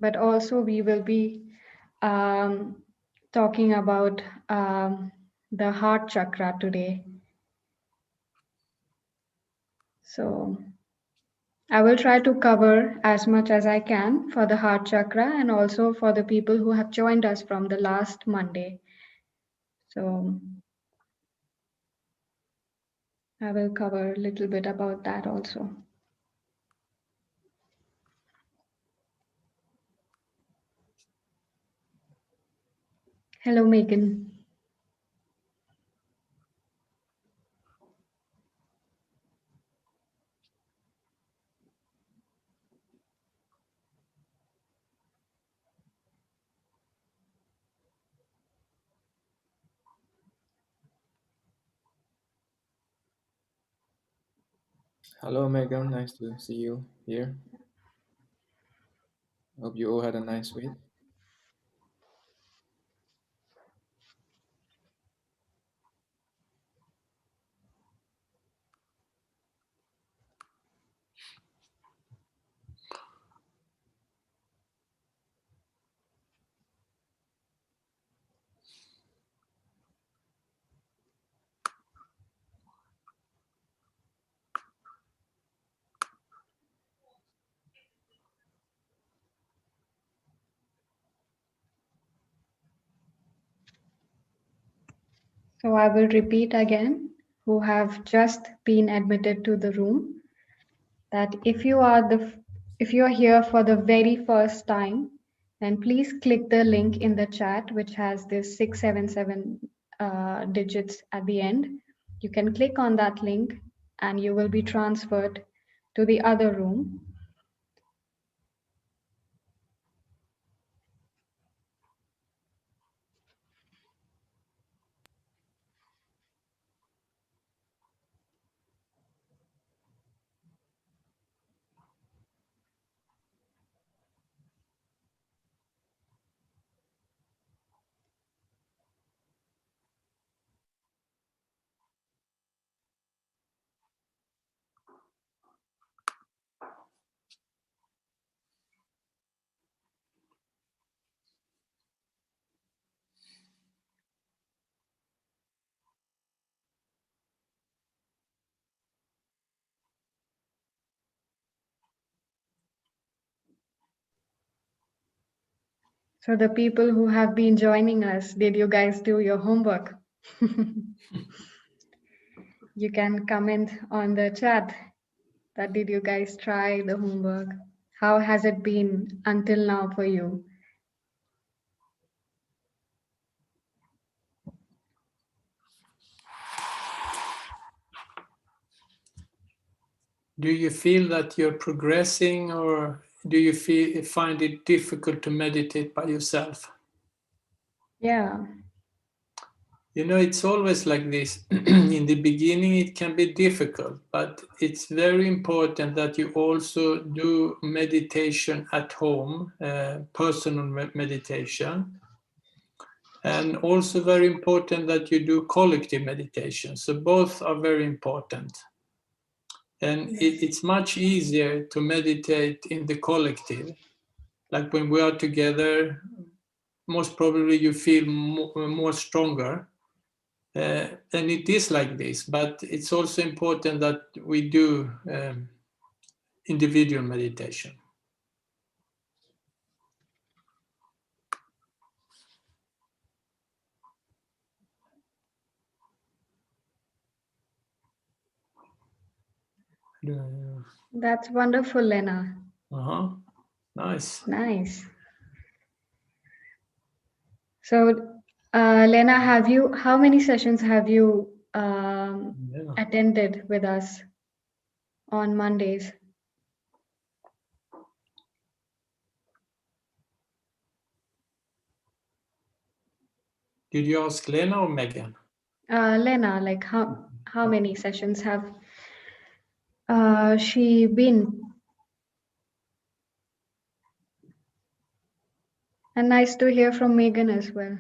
but also we will be talking about the heart chakra today. So I will try to cover as much as I can for the heart chakra and also for the people who have joined us from the last Monday. So I will cover a little bit about that also. Hello, Megan. Hello, Megan. Nice to see you here. Hope you all had a nice week. So I will repeat again, who have just been admitted to the room, that if you are here for the very first time, then please click the link in the chat, which has this 677 digits at the end. You can click on that link and you will be transferred to the other room. So the people who have been joining us, did you guys do your homework? You can comment on the chat that did you guys try the homework? How has it been until now for you? Do you feel that you're progressing, or do you find it difficult to meditate by yourself? Yeah. You know, it's always like this. In the beginning, it can be difficult, but it's very important that you also do meditation at home, personal meditation. And also very important that you do collective meditation. So both are very important. And it's much easier to meditate in the collective. Like when we are together, most probably you feel more stronger. And it is like this, but it's also important that we do individual meditation. That's wonderful, Lena. Nice. Nice. So, Lena, how many sessions have you attended with us on Mondays? Did you ask Lena or Megan? Lena, like how many sessions have she been? And nice to hear from Megan as well.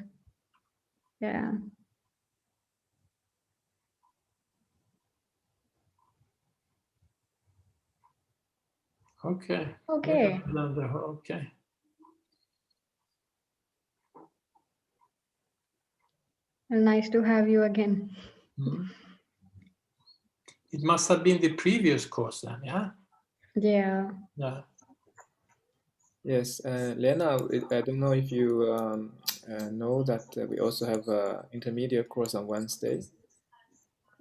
Yeah. Okay. Okay. Okay. Well, nice to have you again. It must have been the previous course then, yeah? Yeah. Yeah. Yes, Lena, I don't know if you know that we also have an intermediate course on Wednesday.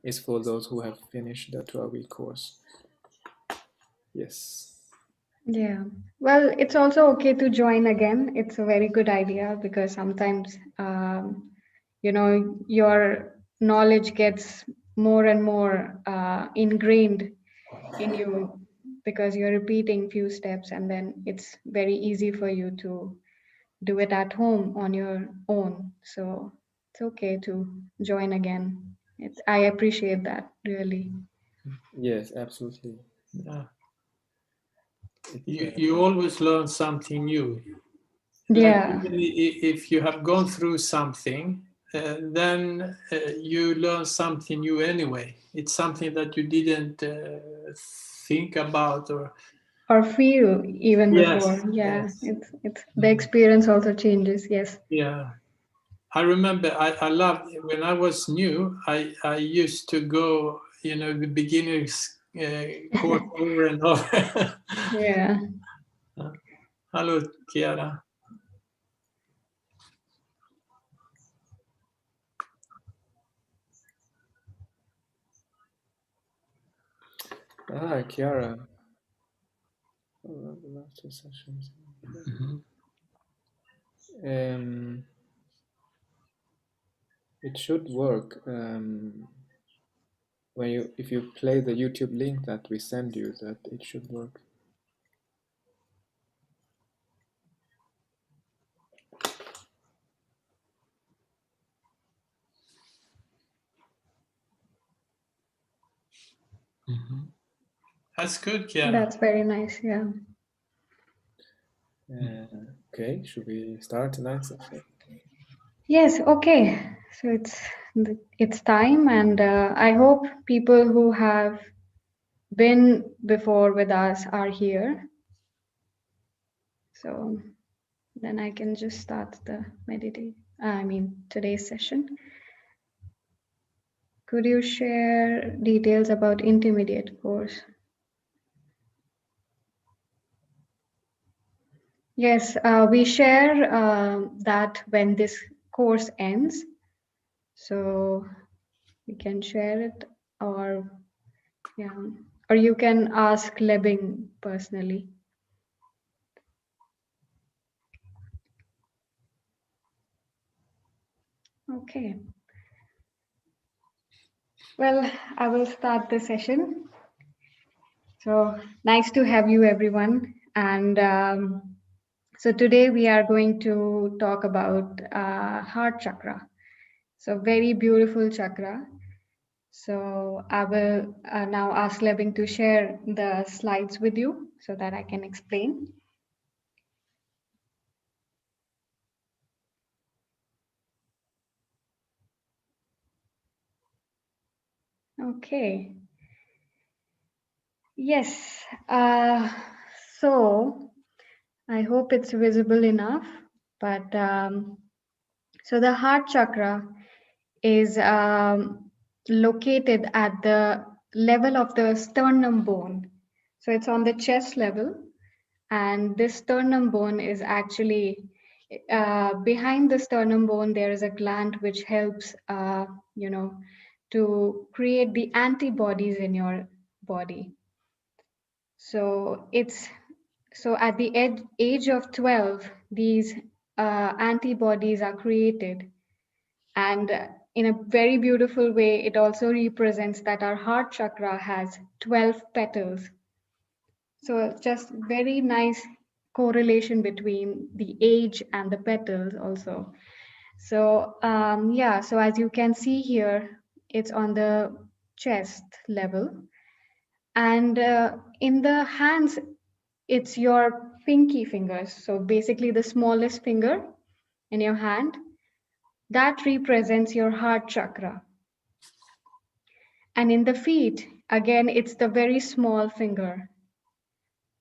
It's for those who have finished the 12-week course. Yes. Yeah. Well, it's also okay to join again. It's a very good idea because sometimes, your knowledge gets more and more ingrained in you because you're repeating few steps, and then it's very easy for you to do it at home on your own. So it's okay to join again. I appreciate that, really. Yes, absolutely. Yeah. You always learn something new. Yeah. Like if you have gone through something, then you learn something new anyway. It's something that you didn't think about Or feel even before. Yes, Yeah. yes. It's the experience also changes. Yes. Yeah. I remember I loved when I was new, I used to go, the beginners course over and over. Yeah. Hello, Chiara. Ah, Chiara. The last two sessions. It should work if you play the YouTube link that we send you, that it should work. That's good, Chiara. That's very nice. Yeah. Okay, should we start tonight's session? Yes. Okay. So it's time, and I hope people who have been before with us are here. So then I can just start the today's session. Could you share details about intermediate course? Yes, we share that when this course ends, so we can share it, or you can ask Lebing personally. Okay. Well, I will start the session. So nice to have you, everyone. And so today we are going to talk about heart chakra. So very beautiful chakra. So I will now ask Lebing to share the slides with you so that I can explain. Okay. Yes. So I hope it's visible enough. But so the heart chakra is located at the level of the sternum bone. So it's on the chest level. And this sternum bone is actually behind the sternum bone. There is a gland which helps, to create the antibodies in your body. So at the age of 12, these antibodies are created, and in a very beautiful way, it also represents that our heart chakra has 12 petals. So just very nice correlation between the age and the petals also. So so as you can see here, it's on the chest level, and in the hands, it's your pinky fingers. So basically the smallest finger in your hand, that represents your heart chakra. And in the feet, again, it's the very small finger.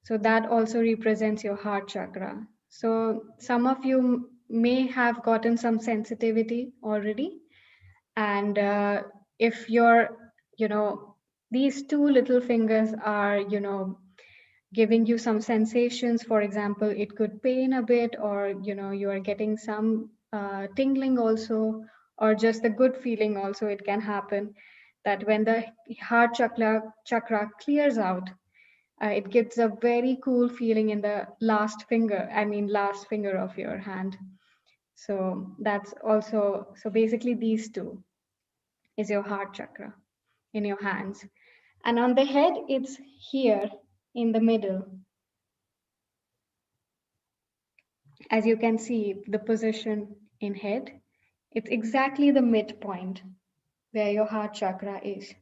So that also represents your heart chakra. So some of you may have gotten some sensitivity already. And if you're, these two little fingers are, giving you some sensations, for example, it could pain a bit, or, you are getting some tingling also, or just a good feeling also, it can happen that when the heart chakra clears out, it gives a very cool feeling in the last finger of your hand. So that's also, so basically these two is your heart chakra in your hands. And on the head, it's here in the middle. As you can see, the position in head, it's exactly the midpoint where your heart chakra is.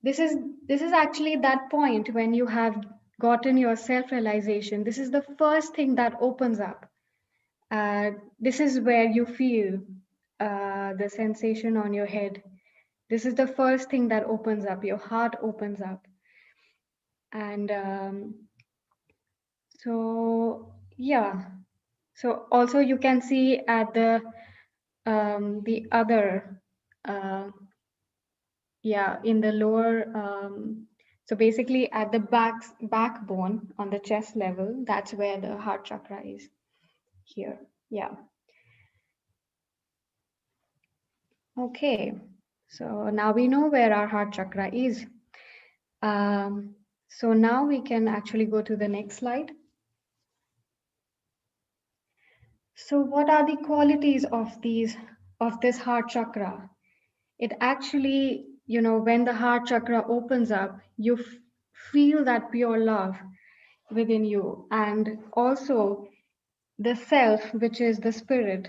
This is actually that point when you have gotten your self-realization. This is the first thing that opens up. This is where you feel the sensation on your head. This is the first thing that opens up. Your heart opens up. And so, yeah. So also you can see at the other, in the lower, so basically at the backbone on the chest level, that's where the heart chakra is here. Yeah. Okay. So now we know where our heart chakra is. So now we can actually go to the next slide. So what are the qualities of this heart chakra? It actually, when the heart chakra opens up, you feel that pure love within you. And also the self, which is the spirit,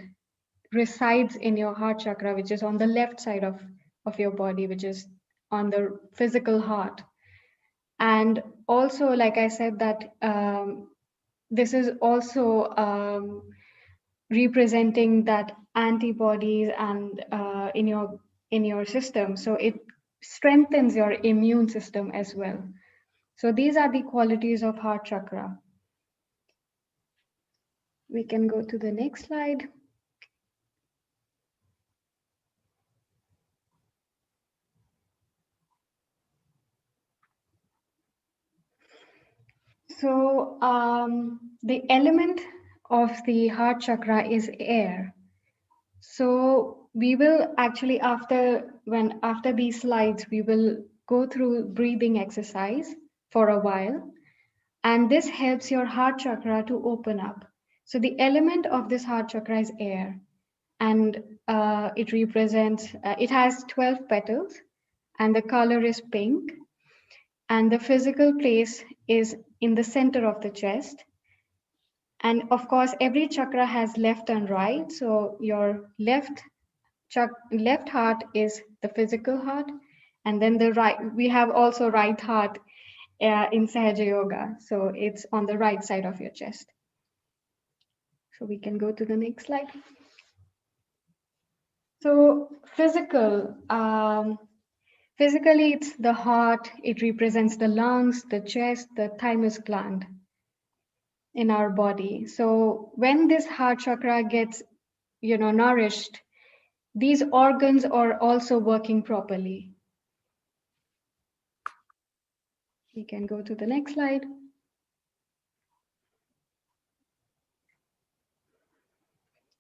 resides in your heart chakra, which is on the left side of your body, which is on the physical heart. And also, like I said, that this is also representing that antibodies and in your system. So it strengthens your immune system as well. So these are the qualities of heart chakra. We can go to the next slide. So the element of the heart chakra is air. So we will actually, after these slides, we will go through breathing exercise for a while. And this helps your heart chakra to open up. So the element of this heart chakra is air. And it represents, it has 12 petals and the color is pink. And the physical place is in the center of the chest. And of course, every chakra has left and right. So your left heart is the physical heart. And then the right, we have also right heart in Sahaja Yoga. So it's on the right side of your chest. So we can go to the next slide. So physical, physically it's the heart. It represents the lungs, the chest, the thymus gland in our body. So when this heart chakra gets, nourished, these organs are also working properly. We can go to the next slide.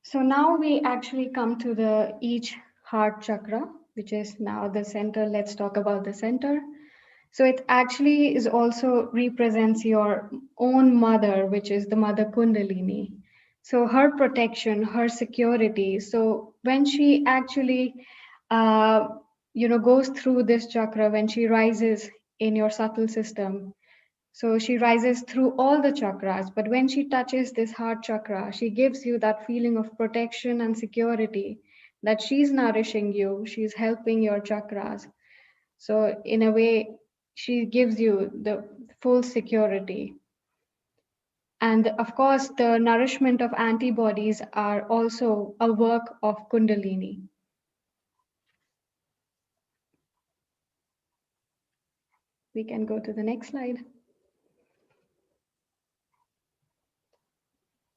So now we actually come to each heart chakra, which is now the center. Let's talk about the center. So it actually is also represents your own mother, which is the mother Kundalini. So her protection, her security. So when she actually, goes through this chakra, when she rises in your subtle system, so she rises through all the chakras, but when she touches this heart chakra, she gives you that feeling of protection and security, that she's nourishing you, she's helping your chakras. So in a way, she gives you the full security. And of course, the nourishment of antibodies are also a work of Kundalini. We can go to the next slide.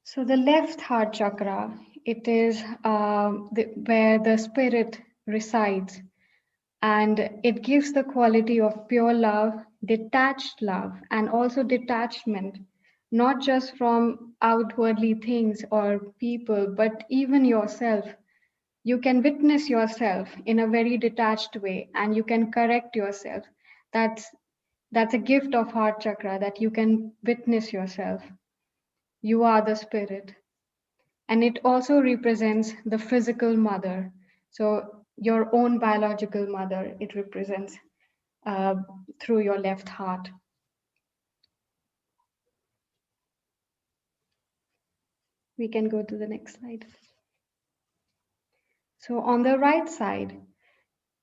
So the left heart chakra, it is where the spirit resides, and it gives the quality of pure love, detached love, and also detachment, not just from outwardly things or people, but even yourself. You can witness yourself in a very detached way, and you can correct yourself. That's a gift of heart chakra, that you can witness yourself. You are the spirit. And it also represents the physical mother. So your own biological mother, it represents through your left heart. We can go to the next slide. So on the right side,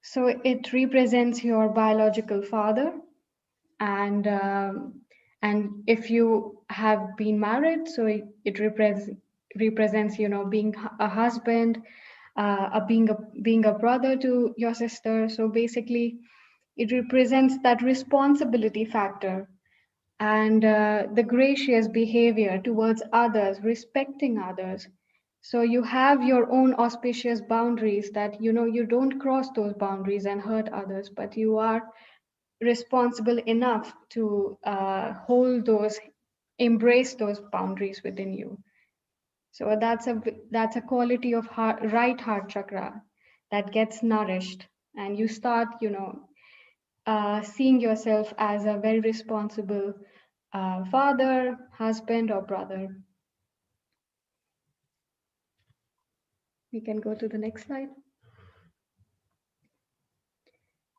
so it represents your biological father. And if you have been married, so it represents, being a husband, being a brother to your sister. So basically, it represents that responsibility factor and the gracious behavior towards others, respecting others. So you have your own auspicious boundaries that, you don't cross those boundaries and hurt others, but you are responsible enough to embrace those boundaries within you. So that's a quality of right heart chakra that gets nourished, and you start, seeing yourself as a very responsible father, husband, or brother. We can go to the next slide.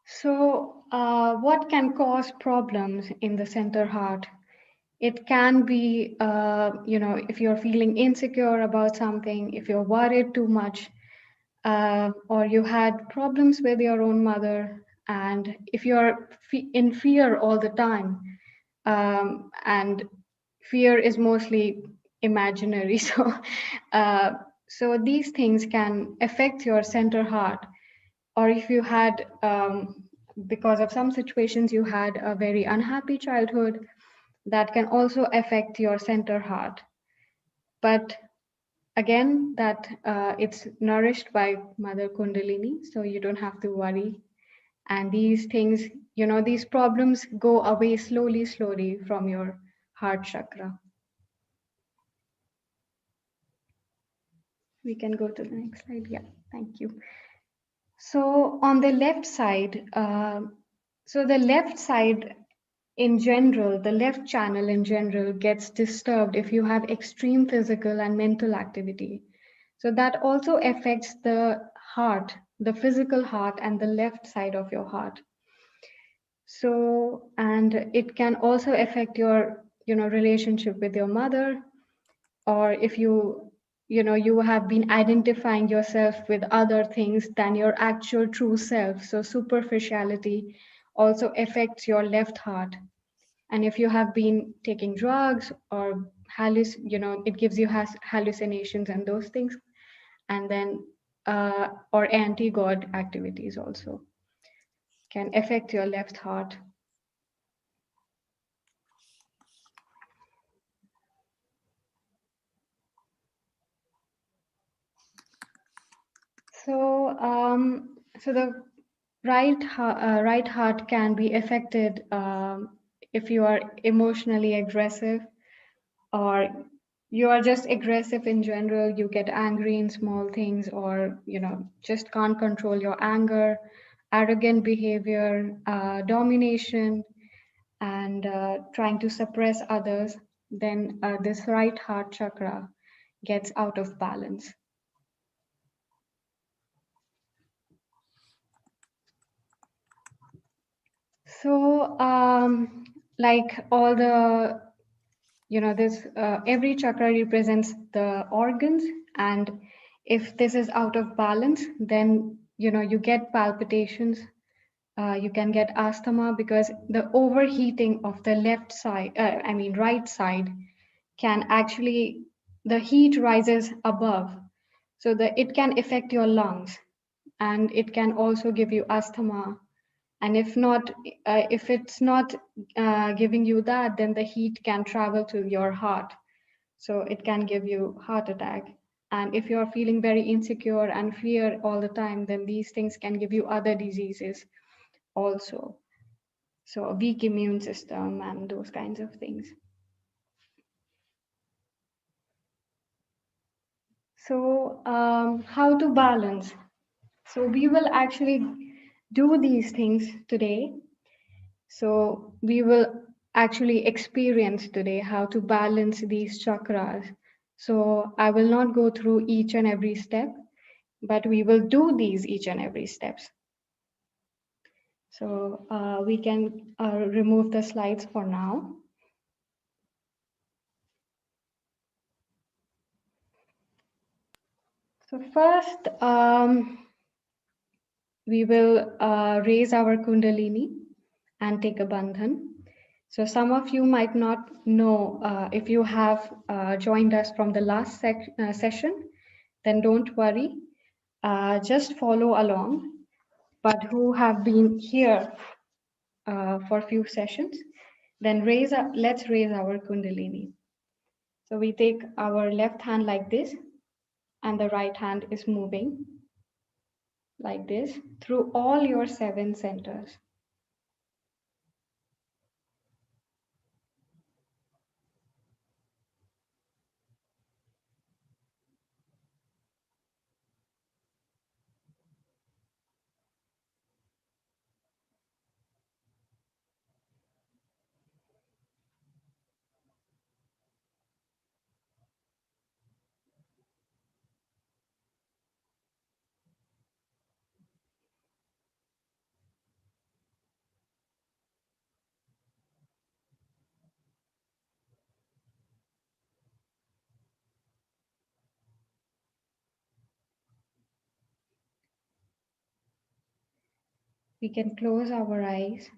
So what can cause problems in the center heart? It can be, if you're feeling insecure about something, if you're worried too much, or you had problems with your own mother, and if you're in fear all the time, and fear is mostly imaginary. So these things can affect your center heart. Or if you had, because of some situations, you had a very unhappy childhood, that can also affect your center heart. But again, that it's nourished by Mother Kundalini, so you don't have to worry. And these things, these problems go away slowly from your heart chakra. We can go to the next slide. Yeah, thank you. So on the left side, in general, the left channel in general gets disturbed if you have extreme physical and mental activity. So that also affects the heart, the physical heart, and the left side of your heart. So, and it can also affect your, relationship with your mother, or if you have been identifying yourself with other things than your actual true self. So superficiality also affects your left heart. And if you have been taking drugs or it gives you hallucinations and those things, and then or anti-God activities also can affect your left heart. So, so the right heart can be affected if you are emotionally aggressive, or you are just aggressive in general. You get angry in small things, or just can't control your anger, arrogant behavior, domination, and trying to suppress others. Then this right heart chakra gets out of balance. So, like all the, every chakra represents the organs, and if this is out of balance, then, you get palpitations, you can get asthma, because the overheating of the right side can actually, the heat rises above, so that it can affect your lungs, and it can also give you asthma. And if it's not giving you that, then the heat can travel to your heart. So it can give you heart attack. And if you're feeling very insecure and fear all the time, then these things can give you other diseases also. So a weak immune system and those kinds of things. So how to balance? So we will actually do these things today. So we will actually experience today how to balance these chakras. So I will not go through each and every step, but we will do these each and every steps. So we can remove the slides for now. So first, we will raise our Kundalini and take a bandhan. So some of you might not know, if you have joined us from the last session, then don't worry, just follow along. But who have been here for a few sessions, then let's raise our Kundalini. So we take our left hand like this, and the right hand is moving like this through all your 7 centers. We can close our eyes.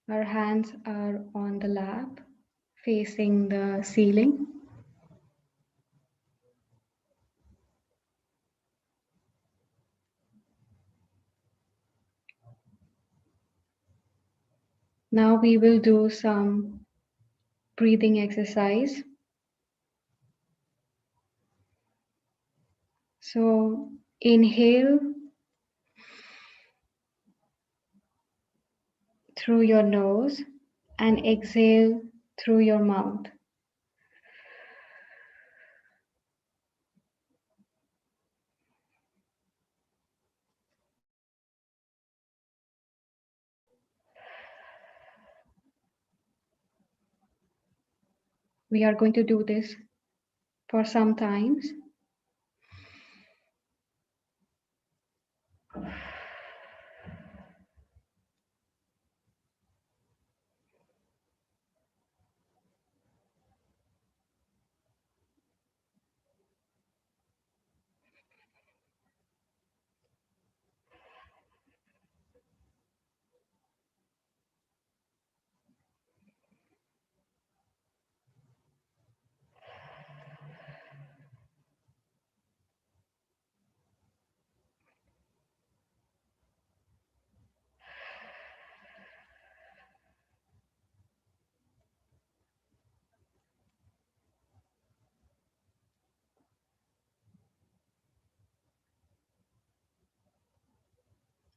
Our hands are on the lap, facing the ceiling. Now we will do some breathing exercise. So inhale through your nose and exhale through your mouth. We are going to do this for some times.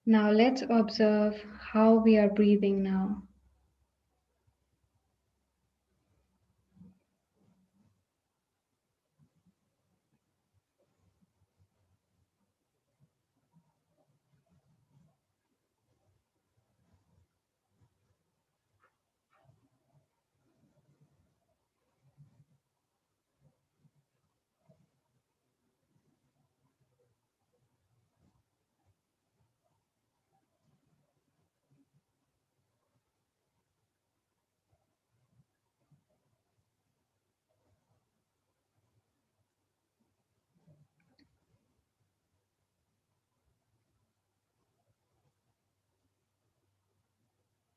Now let's observe how we are breathing now.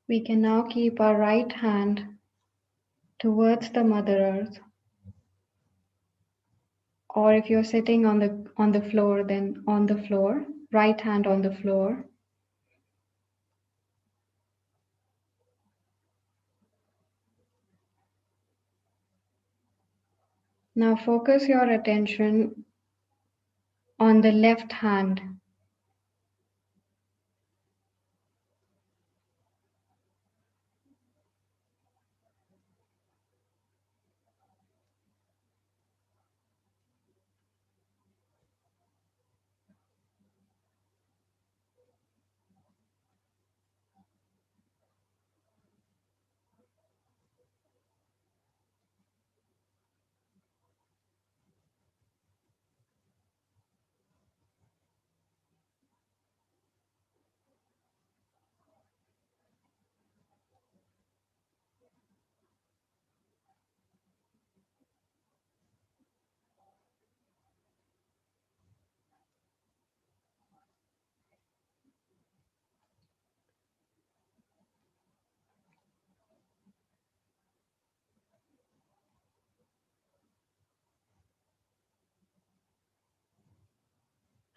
We can now keep our right hand towards the Mother Earth. Or if you're sitting on the floor, then on the floor, right hand on the floor. Now focus your attention on the left hand.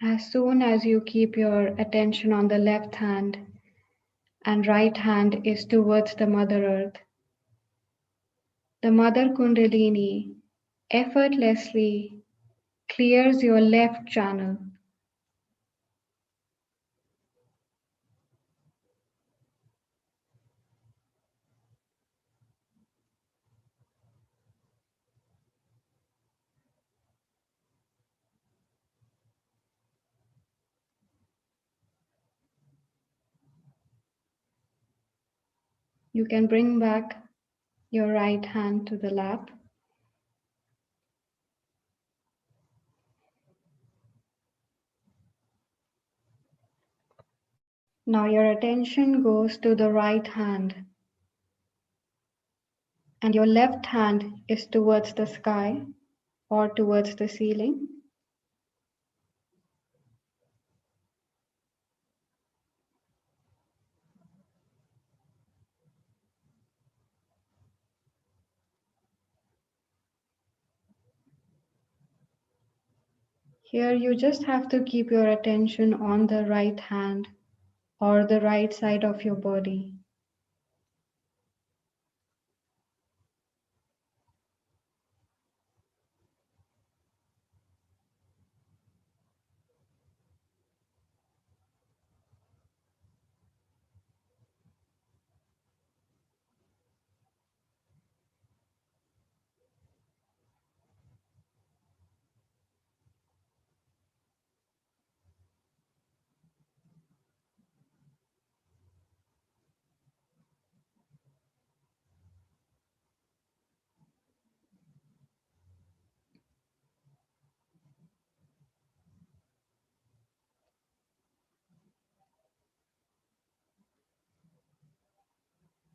As soon as you keep your attention on the left hand and right hand is towards the Mother Earth, the Mother Kundalini effortlessly clears your left channel. You can bring back your right hand to the lap. Now your attention goes to the right hand, and your left hand is towards the sky or towards the ceiling. Here you just have to keep your attention on the right hand or the right side of your body.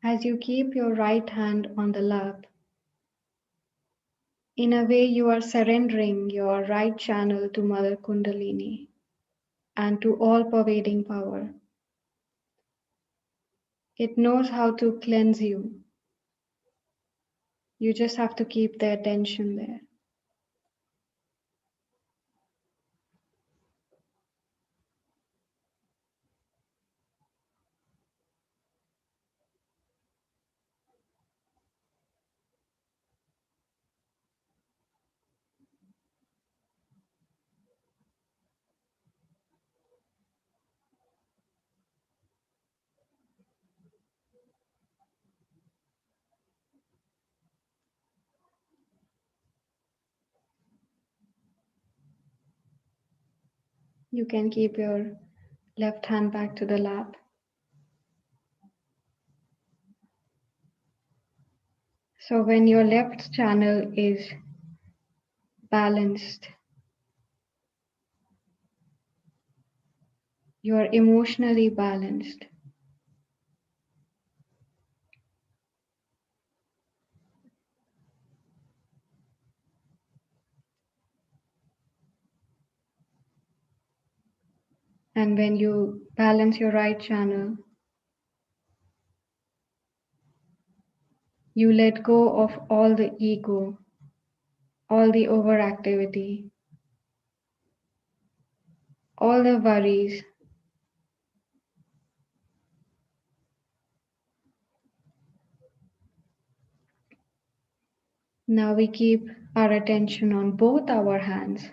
As you keep your right hand on the lap, in a way you are surrendering your right channel to Mother Kundalini and to all pervading power. It knows how to cleanse you. You just have to keep the attention there. You can keep your left hand back to the lap. So when your left channel is balanced, you are emotionally balanced. And when you balance your right channel, you let go of all the ego, all the overactivity, all the worries. Now we keep our attention on both our hands.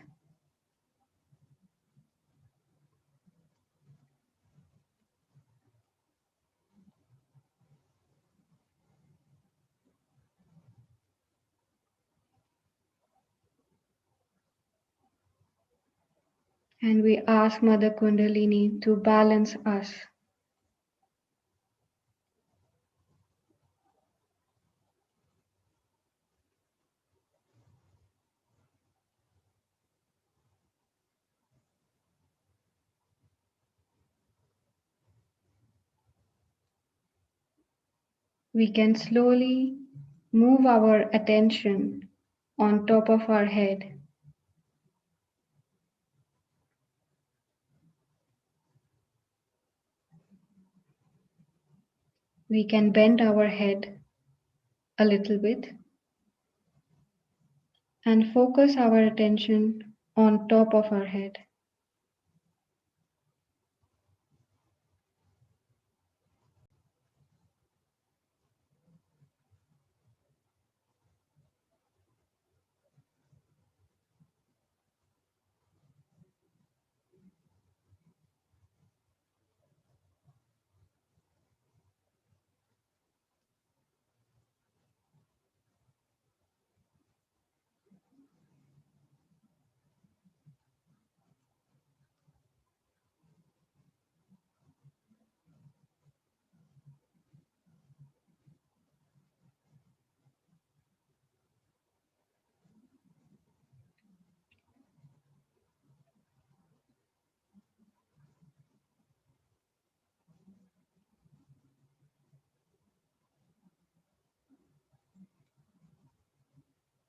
And we ask Mother Kundalini to balance us. We can slowly move our attention on top of our head. We can bend our head a little bit and focus our attention on top of our head.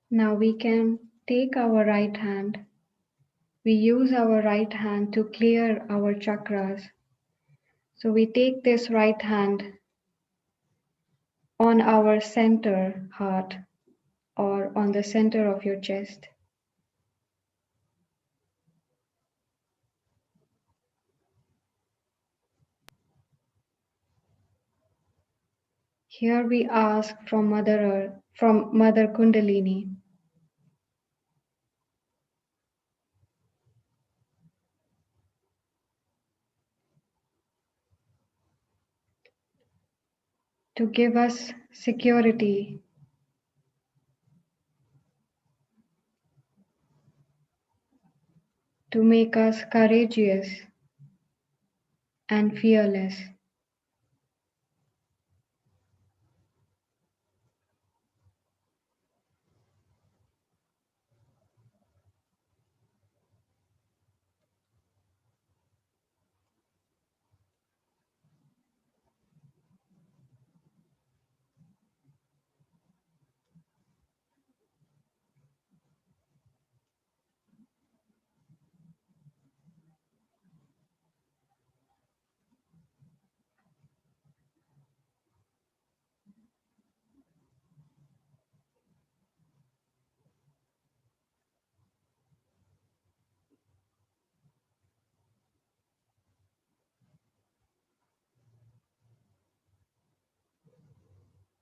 Now we can take our right hand. We use our right hand to clear our chakras. So we take this right hand on our center heart or on the center of your chest. Here we ask from Mother Earth, from Mother Kundalini, to give us security, to make us courageous and fearless.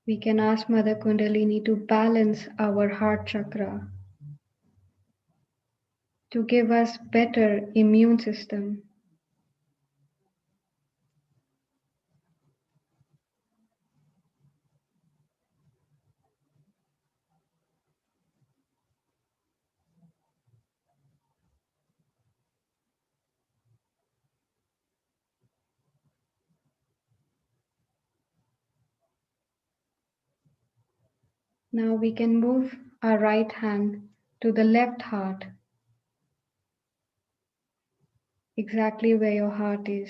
We can ask Mother Kundalini to balance our heart chakra, to give us better immune system. Now we can move our right hand to the left heart, exactly where your heart is.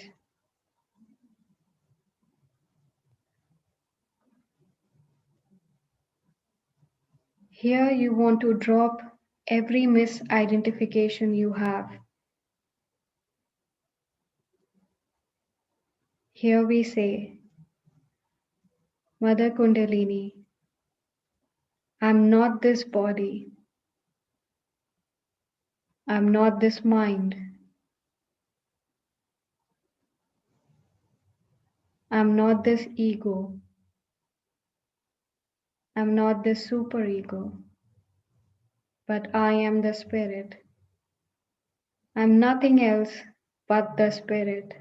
Here you want to drop every misidentification you have. Here we say, Mother Kundalini, I'm not this body. I'm not this mind. I'm not this ego. I'm not this superego. but I am the Spirit. I'm nothing else but the Spirit.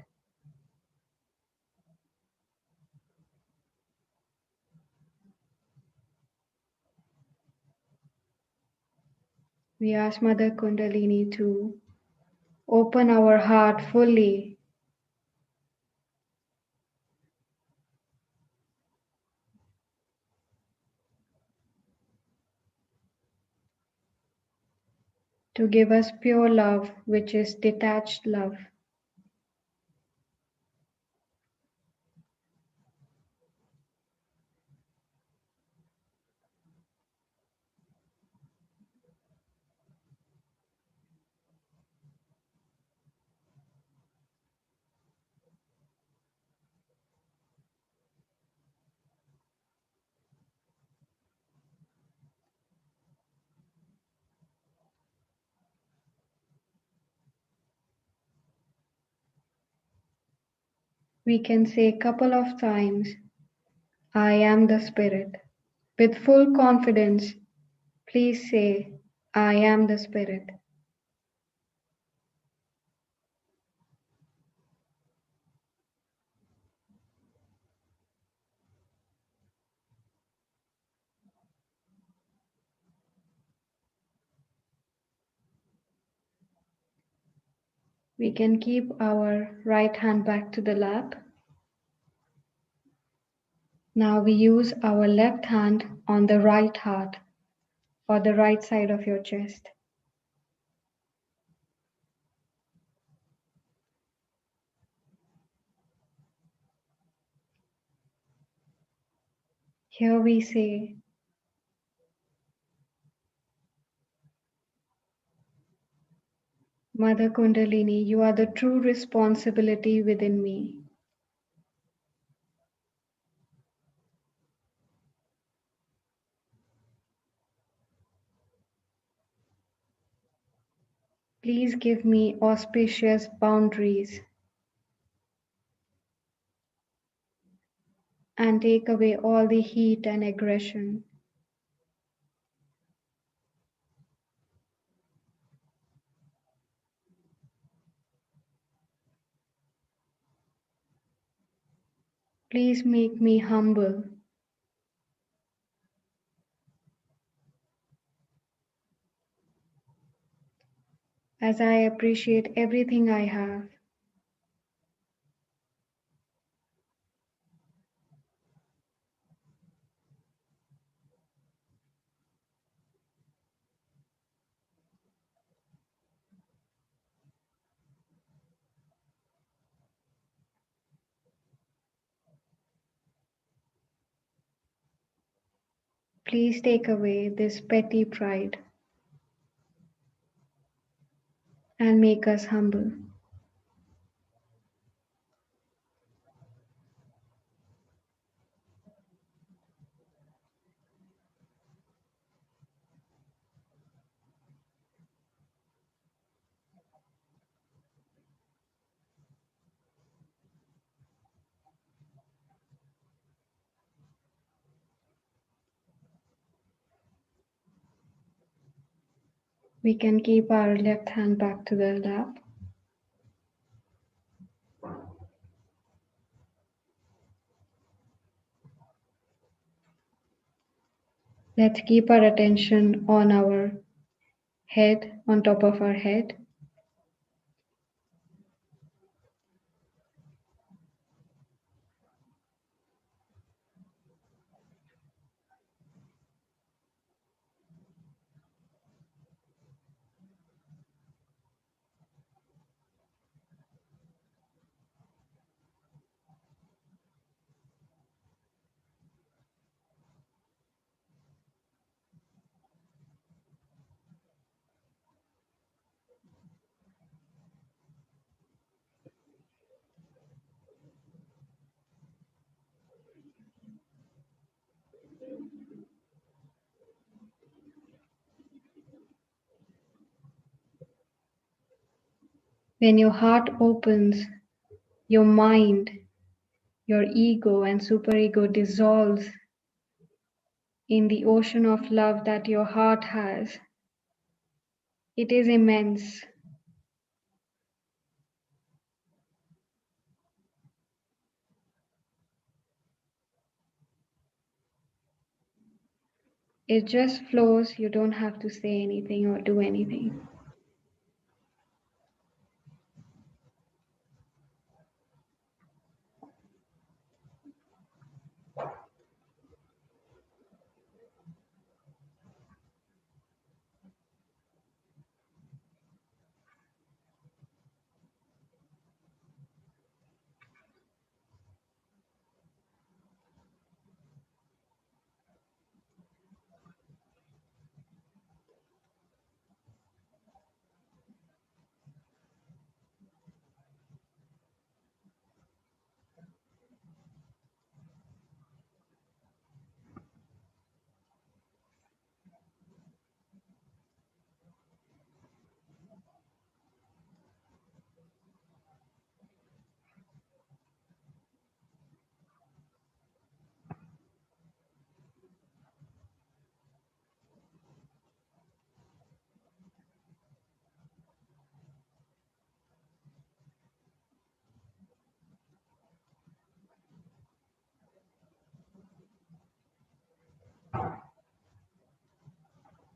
We ask Mother Kundalini to open our heart fully to give us pure love, which is detached love. We can say a couple of times, I am the Spirit. With full confidence, please say, I am the Spirit. We can keep our right hand back to the lap. Now we use our left hand on the right heart or the right side of your chest. Here we say, Mother Kundalini, you are the true responsibility within me. Please give me auspicious boundaries and take away all the heat and aggression. Please make me humble. As I appreciate everything I have. Please take away this petty pride and make us humble. We can keep our left hand back to the lap. Let's keep our attention on our head, on top of our head. When your heart opens, your mind, your ego and superego dissolves in the ocean of love that your heart has. It is immense. It just flows. You don't have to say anything or do anything.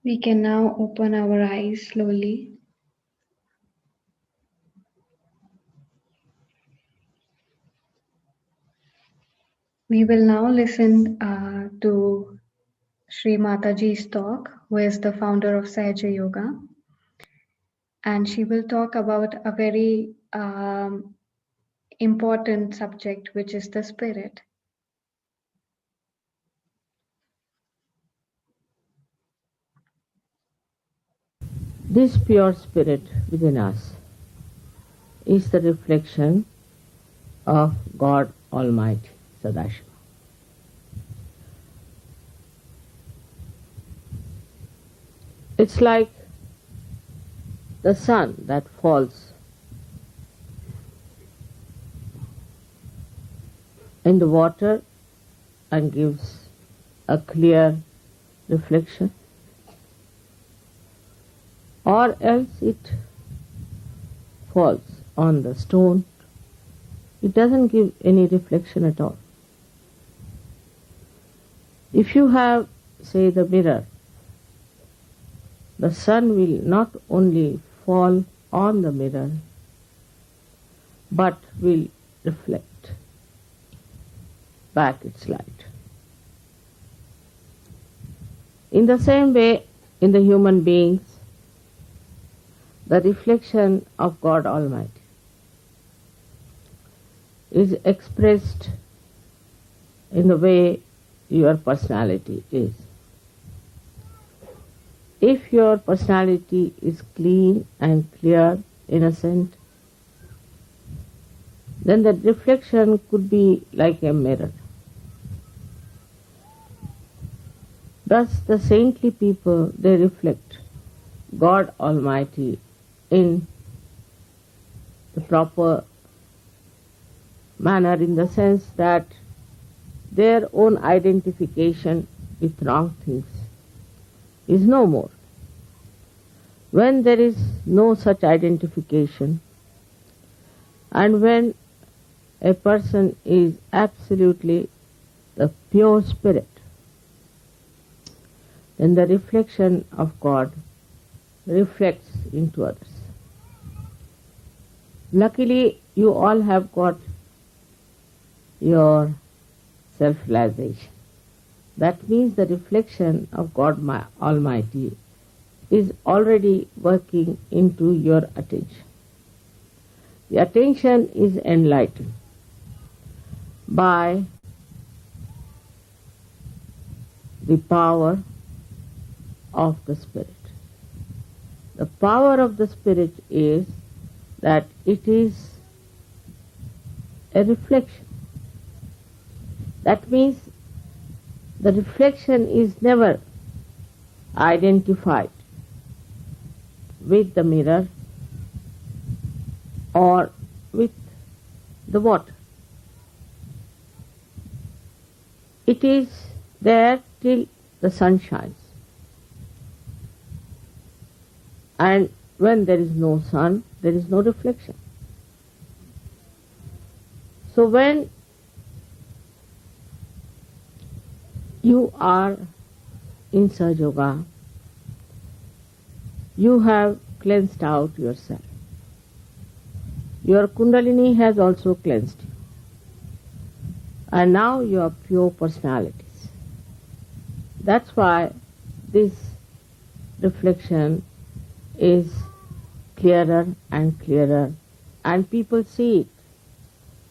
We can now open our eyes slowly. We will now listen to Shri Mataji's talk, who is the founder of Sahaja Yoga. And she will talk about a very important subject, which is the spirit. This pure spirit within us is the reflection of God Almighty, Sadashiva. It's like the sun that falls in the water and gives a clear reflection, or else it falls on the stone. It doesn't give any reflection at all. If you have, say, the mirror, the sun will not only fall on the mirror, but will reflect back its light. In the same way, in the human beings, the reflection of God Almighty is expressed in the way your personality is. If your personality is clean and clear, innocent, then the reflection could be like a mirror. Thus, the saintly people, they reflect God Almighty in the proper manner, in the sense that their own identification with wrong things is no more. When there is no such identification, and when a person is absolutely the pure spirit, then the reflection of God reflects into others. Luckily, you all have got your self-realization. That means the reflection of God Almighty is already working into your attention. The attention is enlightened by the power of the Spirit. The power of the Spirit is that it is a reflection. That means the reflection is never identified with the mirror or with the water. It is there till the sun shines. And when there is no sun, there is no reflection. So when you are in Sahaja Yoga, you have cleansed out yourself. Your Kundalini has also cleansed you. And now you are pure personalities. That's why this reflection is clearer and clearer, and people see it.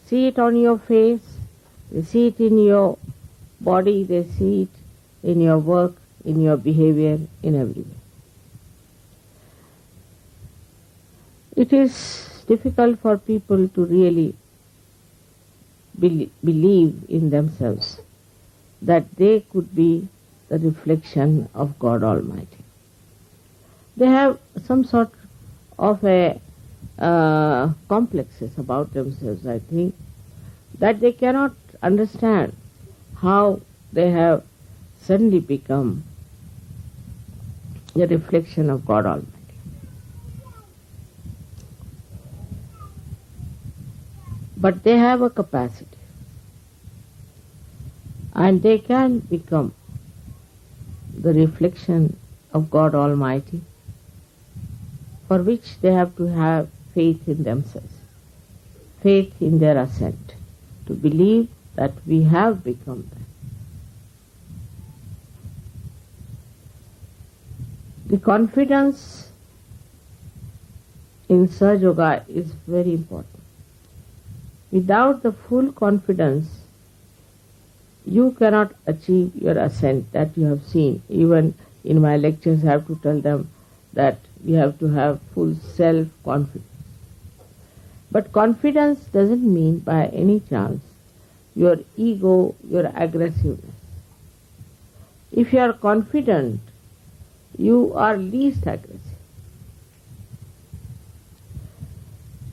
See it on your face, they see it in your body, they see it in your work, in your behavior, in every way. It is difficult for people to really believe in themselves that they could be the reflection of God Almighty. They have some sort of a complexes about themselves, I think, that they cannot understand how they have suddenly become the reflection of God Almighty. But they have a capacity, and they can become the reflection of God Almighty, for which they have to have faith in themselves, faith in their ascent, to believe that we have become that. The confidence in Sahaja Yoga is very important. Without the full confidence, you cannot achieve your ascent that you have seen. Even in my lectures, I have to tell them that we have to have full self-confidence. But confidence doesn't mean by any chance your ego, your aggressiveness. If you are confident, you are least aggressive.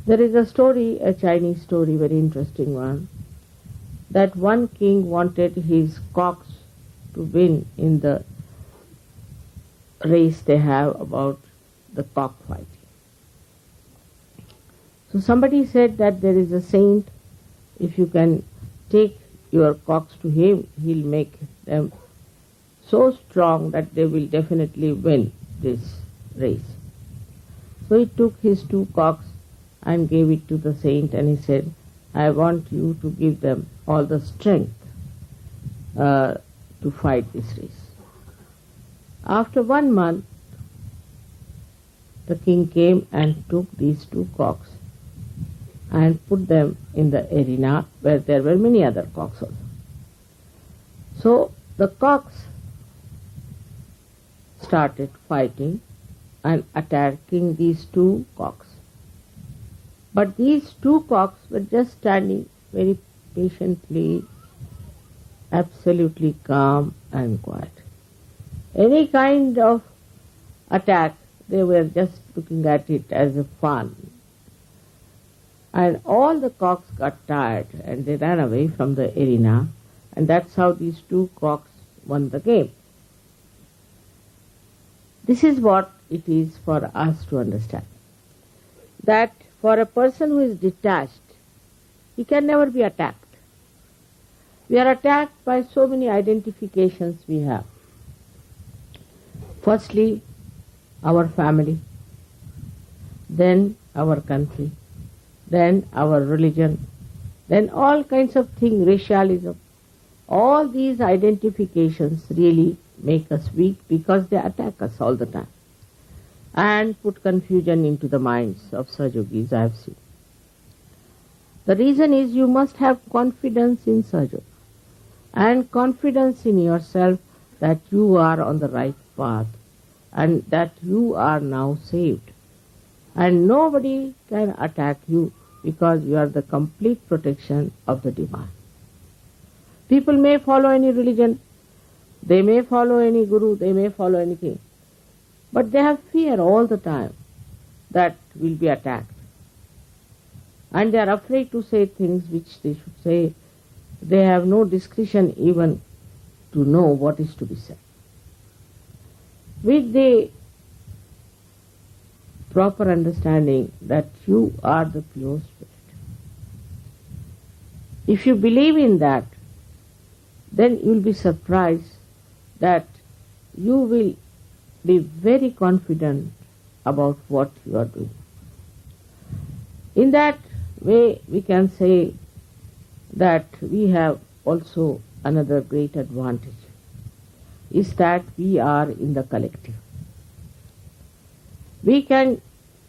There is a story, a Chinese story, very interesting one, that one king wanted his cocks to win in the race they have about the cockfighting. So somebody said that there is a saint, if you can take your cocks to him, he'll make them so strong that they will definitely win this race. So he took his 2 cocks and gave it to the saint, and he said, I want you to give them all the strength to fight this race. After 1 month, the king came and took these 2 cocks and put them in the arena where there were many other cocks also. So the cocks started fighting and attacking these 2 cocks. But these 2 cocks were just standing very patiently, absolutely calm and quiet. Any kind of attack, they were just looking at it as a fun. And all the cocks got tired and they ran away from the arena, and that's how these 2 cocks won the game. This is what it is for us to understand. That for a person who is detached, he can never be attacked. We are attacked by so many identifications we have. Firstly, our family, then our country, then our religion, then all kinds of things, racialism. All these identifications really make us weak because they attack us all the time and put confusion into the minds of Sahajogis, I have seen. The reason is you must have confidence in Sahaja and confidence in yourself that you are on the right path and that you are now saved. And nobody can attack you because you are the complete protection of the divine. People may follow any religion, they may follow any guru, they may follow anything, but they have fear all the time that will be attacked. And they are afraid to say things which they should say. They have no discretion even to know what is to be said. With the proper understanding that you are the pure spirit. If you believe in that, then you will be surprised that you will be very confident about what you are doing. In that way, we can say that we have also another great advantage, is that we are in the collective. We can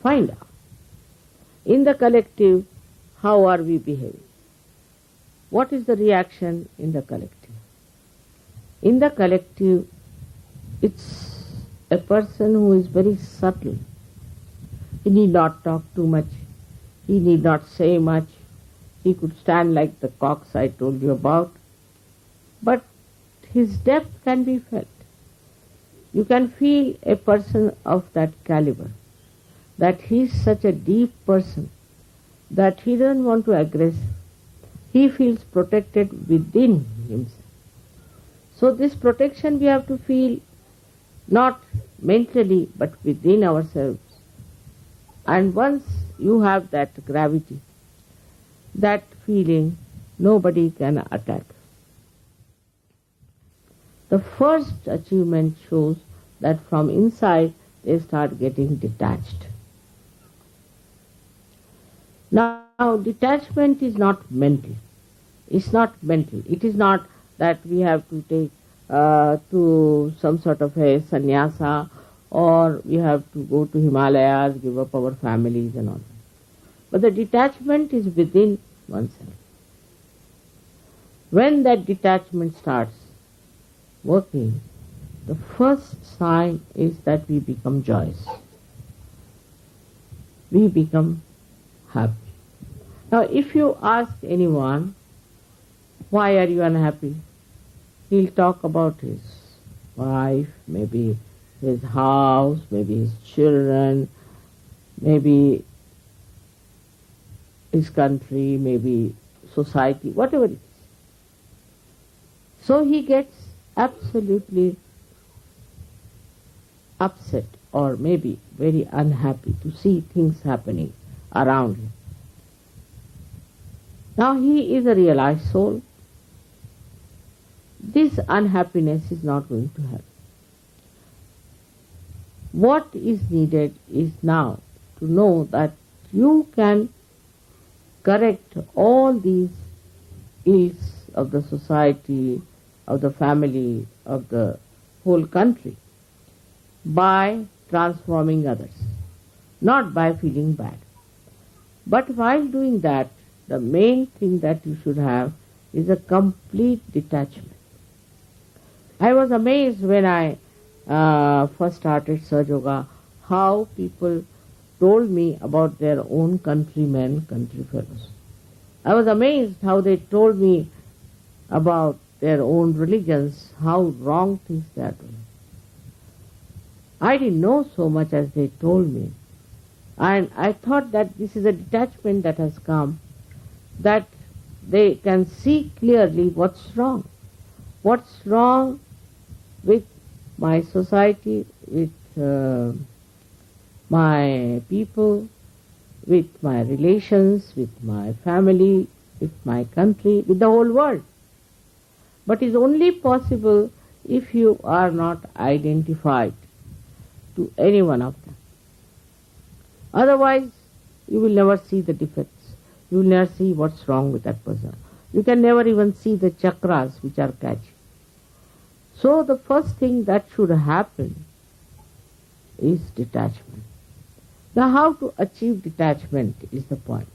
find out in the collective how are we behaving. What is the reaction in the collective? In the collective, it's a person who is very subtle. He need not talk too much. He need not say much. He could stand like the cocks I told you about. But his depth can be felt. You can feel a person of that caliber, that he is such a deep person, that he doesn't want to aggress. He feels protected within himself. So this protection we have to feel not mentally but within ourselves. And once you have that gravity, that feeling, nobody can attack. The first achievement shows that from inside they start getting detached. Now, detachment is not mental. It's not mental. It is not that we have to take to some sort of a sannyasa, or we have to go to Himalayas, give up our families and all that. But the detachment is within oneself. When that detachment starts working, the first sign is that we become joyous. We become happy. Now, if you ask anyone, why are you unhappy? He'll talk about his wife, maybe his house, maybe his children, maybe his country, maybe society, whatever it is. So he gets absolutely upset or maybe very unhappy to see things happening around him. Now he is a realized soul. This unhappiness is not going to happen. What is needed is now to know that you can correct all these ills of the society, of the family, of the whole country by transforming others, not by feeling bad. But while doing that, the main thing that you should have is a complete detachment. I was amazed when I first started Sahaja Yoga, how people told me about their own countrymen, country fellows. I was amazed how they told me about their own religions, how wrong things they are doing. I didn't know so much as they told me. And I thought that this is a detachment that has come, that they can see clearly what's wrong. What's wrong with my society, with my people, with my relations, with my family, with my country, with the whole world. But it's only possible if you are not identified to any one of them. Otherwise, you will never see the defects. You will never see what's wrong with that person. You can never even see the chakras which are catchy. So the first thing that should happen is detachment. Now how to achieve detachment is the point.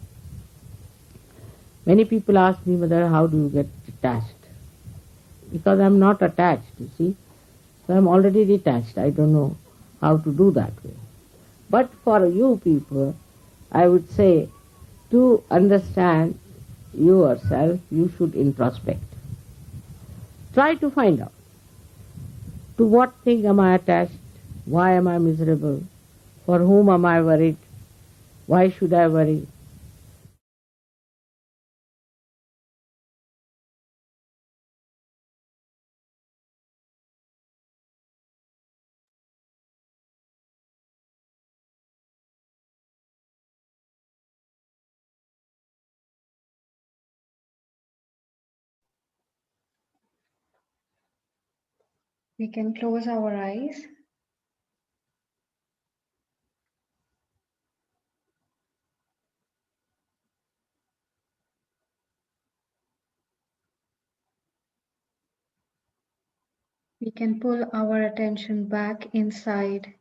Many people ask me, Mother, how do you get detached? Because I am not attached, you see. So I am already detached. I don't know how to do that way. But for you people, I would say, to understand yourself, you should introspect. Try to find out. To what thing am I attached? Why am I miserable? For whom am I worried? Why should I worry? We can close our eyes. We can pull our attention back inside.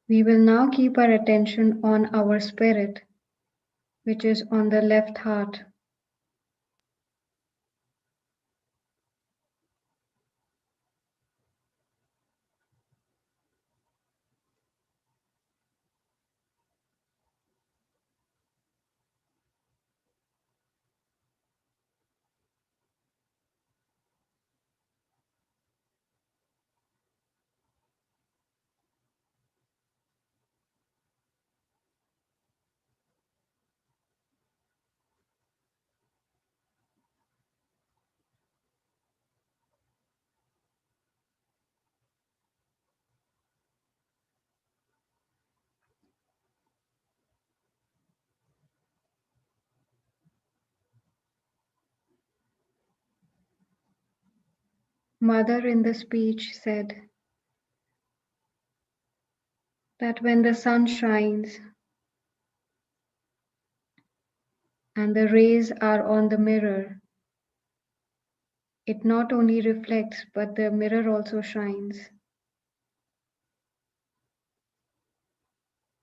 We will now keep our attention on our spirit, which is on the left heart. Mother in the speech said that when the sun shines and the rays are on the mirror, it not only reflects, but the mirror also shines.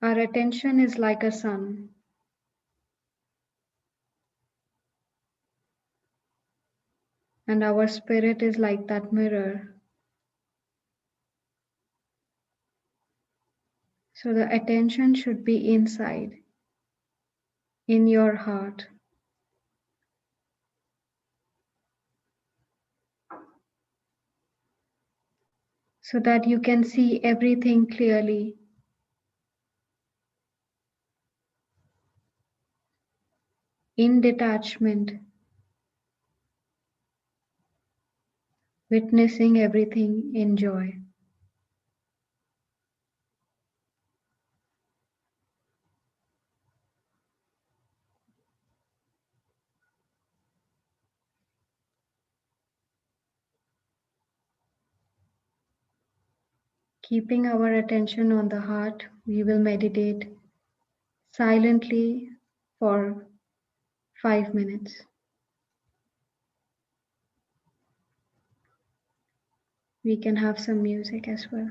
Our attention is like a sun. And our spirit is like that mirror. So the attention should be inside, in your heart. So that you can see everything clearly. In detachment, witnessing everything in joy. Keeping our attention on the heart, we will meditate silently for 5 minutes. We can have some music as well.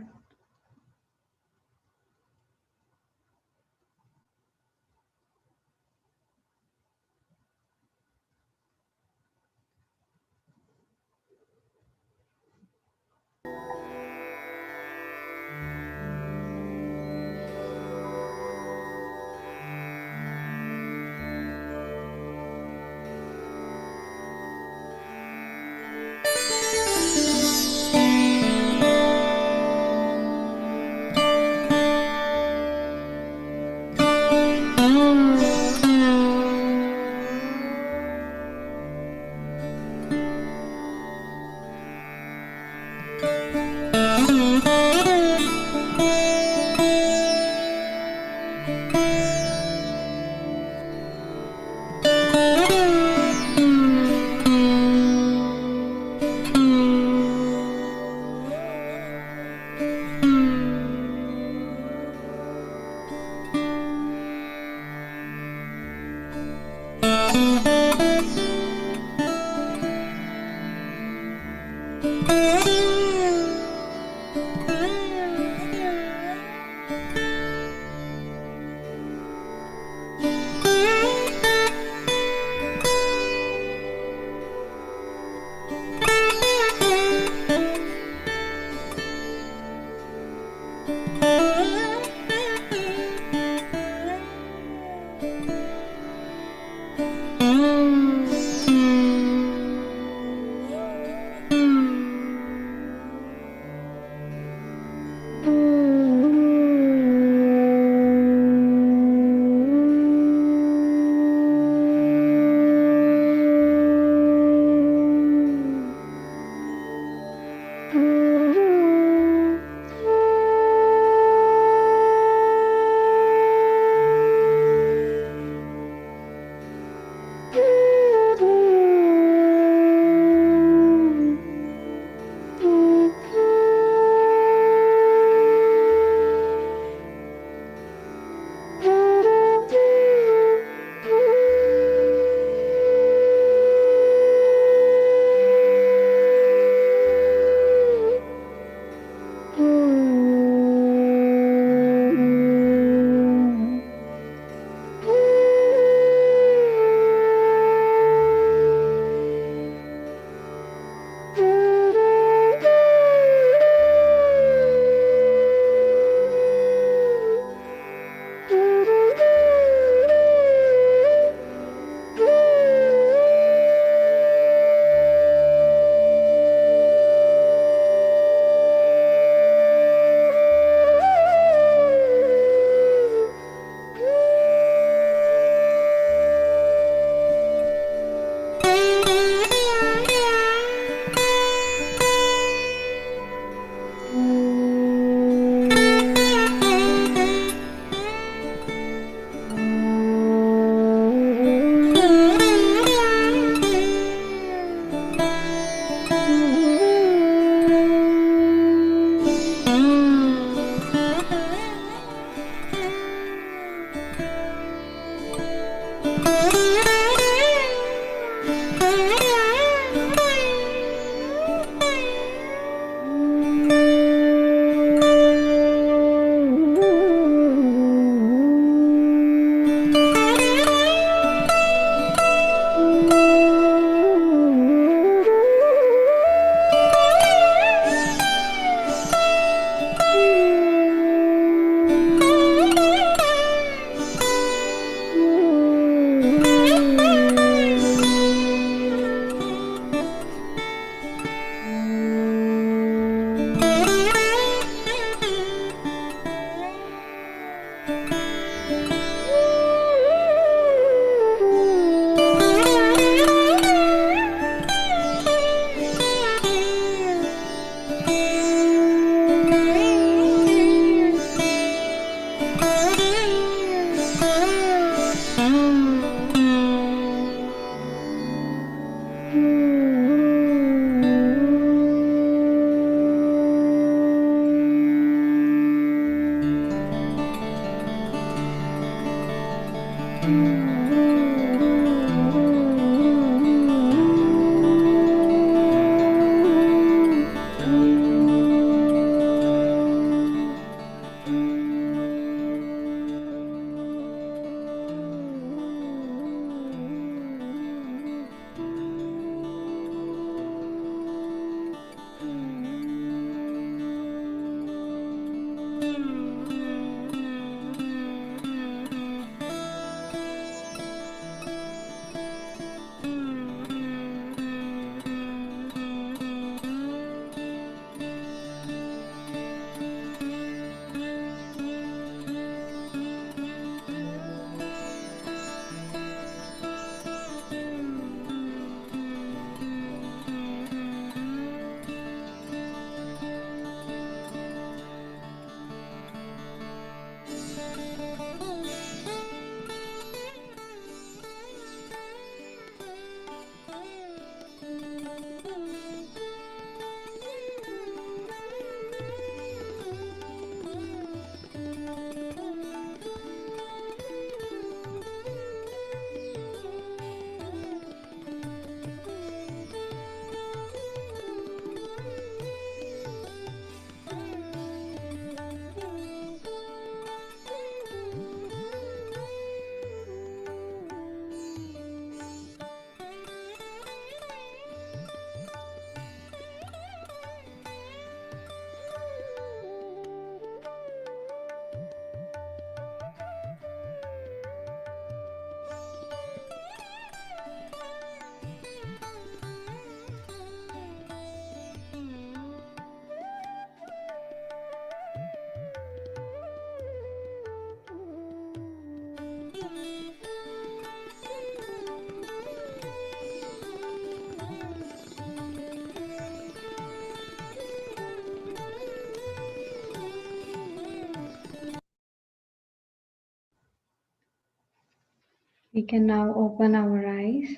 We can now open our eyes.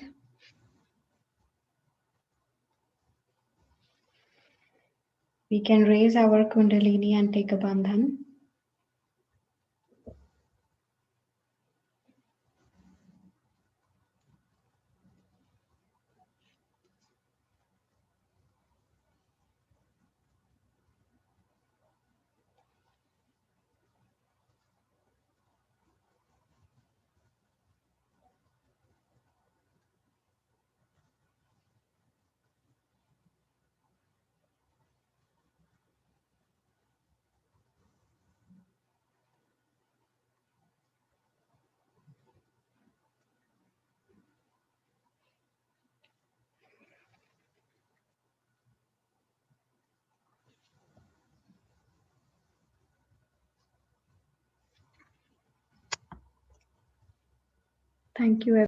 We can raise our Kundalini and take a bandhan. Thank you,